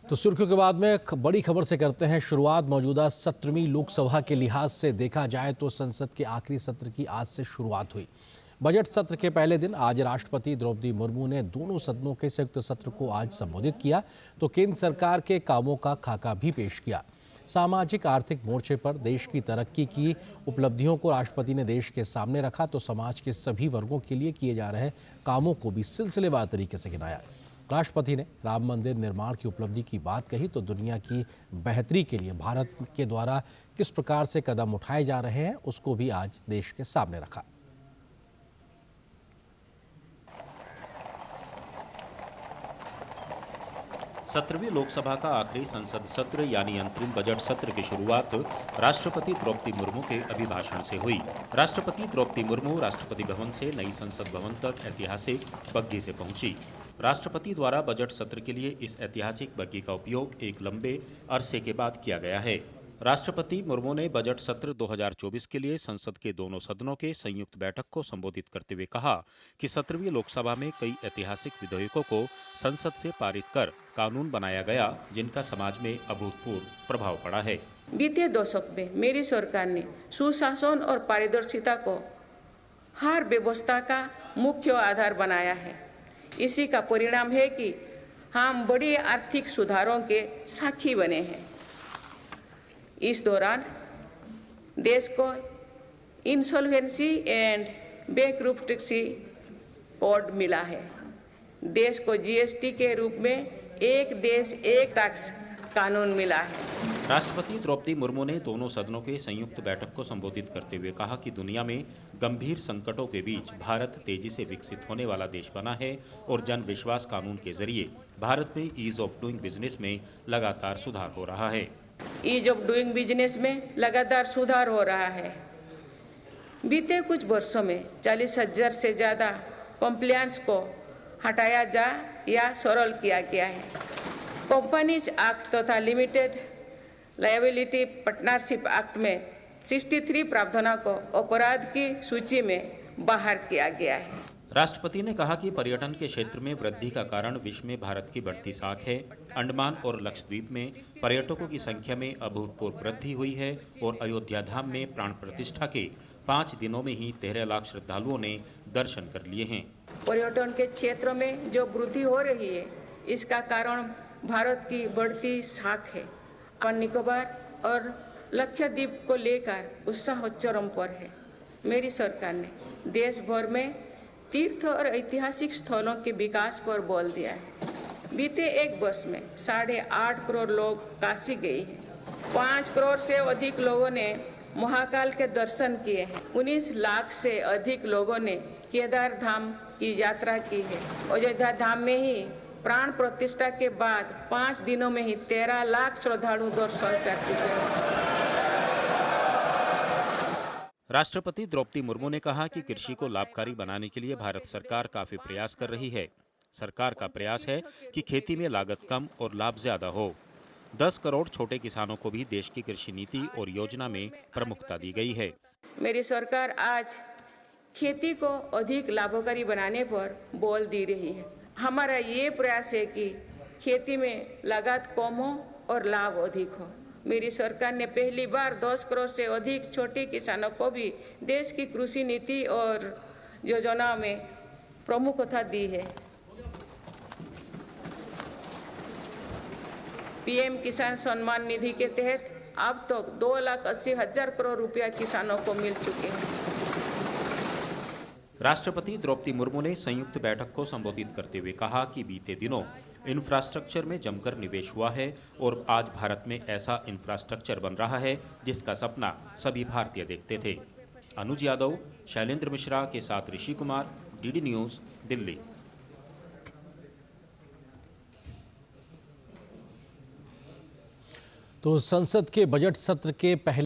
तो सुर्खियों के बाद में एक बड़ी खबर से करते हैं शुरुआत। मौजूदा 17वीं लोकसभा के लिहाज से देखा जाए तो संसद के आखिरी सत्र की आज से शुरुआत हुई। बजट सत्र के पहले दिन आज राष्ट्रपति द्रौपदी मुर्मू ने दोनों सदनों के संयुक्त सत्र को आज संबोधित किया तो केंद्र सरकार के कामों का खाका भी पेश किया। सामाजिक आर्थिक मोर्चे पर देश की तरक्की की उपलब्धियों को राष्ट्रपति ने देश के सामने रखा तो समाज के सभी वर्गों के लिए किए जा रहे कामों को भी सिलसिलेवार तरीके से गिनाया। राष्ट्रपति ने राम मंदिर निर्माण की उपलब्धि की बात कही तो दुनिया की बेहतरी के लिए भारत के द्वारा किस प्रकार से कदम उठाए जा रहे हैं उसको भी आज देश के सामने रखा। 17वीं लोकसभा का आखिरी संसद सत्र यानी अंतरिम बजट सत्र की शुरुआत राष्ट्रपति द्रौपदी मुर्मू के अभिभाषण से हुई। राष्ट्रपति द्रौपदी मुर्मू राष्ट्रपति भवन से नई संसद भवन तक ऐतिहासिक बग्घी से पहुंची। राष्ट्रपति द्वारा बजट सत्र के लिए इस ऐतिहासिक बग्घी का उपयोग एक लंबे अरसे के बाद किया गया है। राष्ट्रपति मुर्मू ने बजट सत्र 2024 के लिए संसद के दोनों सदनों के संयुक्त बैठक को संबोधित करते हुए कहा कि 17वीं लोकसभा में कई ऐतिहासिक विधेयकों को संसद से पारित कर कानून बनाया गया जिनका समाज में अभूतपूर्व प्रभाव पड़ा है। बीते दशक में मेरी सरकार ने सुशासन और पारदर्शिता को हर व्यवस्था का मुख्य आधार बनाया है। इसी का परिणाम है कि हम बड़ी आर्थिक सुधारों के साक्षी बने हैं। इस दौरान देश को इंसॉल्वेंसी एंड बैंकरप्टेंसी कोड मिला है। देश को जीएसटी के रूप में एक देश एक टैक्स कानून मिला है। राष्ट्रपति द्रौपदी मुर्मू ने दोनों सदनों के संयुक्त बैठक को संबोधित करते हुए कहा कि दुनिया में गंभीर संकटों के बीच भारत तेजी से विकसित होने वाला देश बना है और जन विश्वास कानून के जरिए भारत में ईज ऑफ डूइंग बिजनेस में लगातार सुधार हो रहा है। ईज ऑफ डूइंग बिजनेस में लगातार सुधार हो रहा है। बीते कुछ वर्षों में 40,000 से ज़्यादा कंप्लायंस को हटाया जा या सरल किया गया है। कंपनीज एक्ट तथा लिमिटेड लायबिलिटी पार्टनरशिप एक्ट में 63 प्रावधानों को अपराध की सूची में बाहर किया गया है। राष्ट्रपति ने कहा कि पर्यटन के क्षेत्र में वृद्धि का कारण विश्व में भारत की बढ़ती साख है। अंडमान और लक्षद्वीप में पर्यटकों की संख्या में अभूतपूर्व वृद्धि हुई है और अयोध्या धाम में प्राण प्रतिष्ठा के 5 दिनों में ही 13 लाख श्रद्धालुओं ने दर्शन कर लिए हैं। पर्यटन के क्षेत्र में जो वृद्धि हो रही है इसका कारण भारत की बढ़ती साख है। निकोबार और लक्षद्वीप को लेकर उत्साह चरम पर है। मेरी सरकार ने देश भर में तीर्थ और ऐतिहासिक स्थलों के विकास पर बल दिया है। बीते एक वर्ष में 8.5 करोड़ लोग काशी गए हैं। 5 करोड़ से अधिक लोगों ने महाकाल के दर्शन किए हैं। 19 लाख से अधिक लोगों ने केदार धाम की यात्रा की है। अयोध्या धाम में ही प्राण प्रतिष्ठा के बाद 5 दिनों में ही 13 लाख श्रद्धालु दर्शन कर चुके हैं। राष्ट्रपति द्रौपदी मुर्मू ने कहा कि कृषि को लाभकारी बनाने के लिए भारत सरकार काफी प्रयास कर रही है। सरकार का प्रयास है कि खेती में लागत कम और लाभ ज्यादा हो। 10 करोड़ छोटे किसानों को भी देश की कृषि नीति और योजना में प्रमुखता दी गई है। मेरी सरकार आज खेती को अधिक लाभकारी बनाने पर बल दे रही है। हमारा ये प्रयास है कि खेती में लागत कम हो और लाभ अधिक हो। मेरी सरकार ने पहली बार 10 करोड़ से अधिक छोटे किसानों को भी देश की कृषि नीति और योजना में प्रमुखता दी है। पीएम किसान सम्मान निधि के तहत अब तक 2,80,000 करोड़ रुपया किसानों को मिल चुके हैं। राष्ट्रपति द्रौपदी मुर्मू ने संयुक्त बैठक को संबोधित करते हुए कहा कि बीते दिनों इंफ्रास्ट्रक्चर में जमकर निवेश हुआ है और आज भारत में ऐसा इंफ्रास्ट्रक्चर बन रहा है जिसका सपना सभी भारतीय देखते थे। अनुज यादव, शैलेंद्र मिश्रा के साथ ऋषि कुमार, डीडी न्यूज, दिल्ली। तो संसद के बजट सत्र के पहले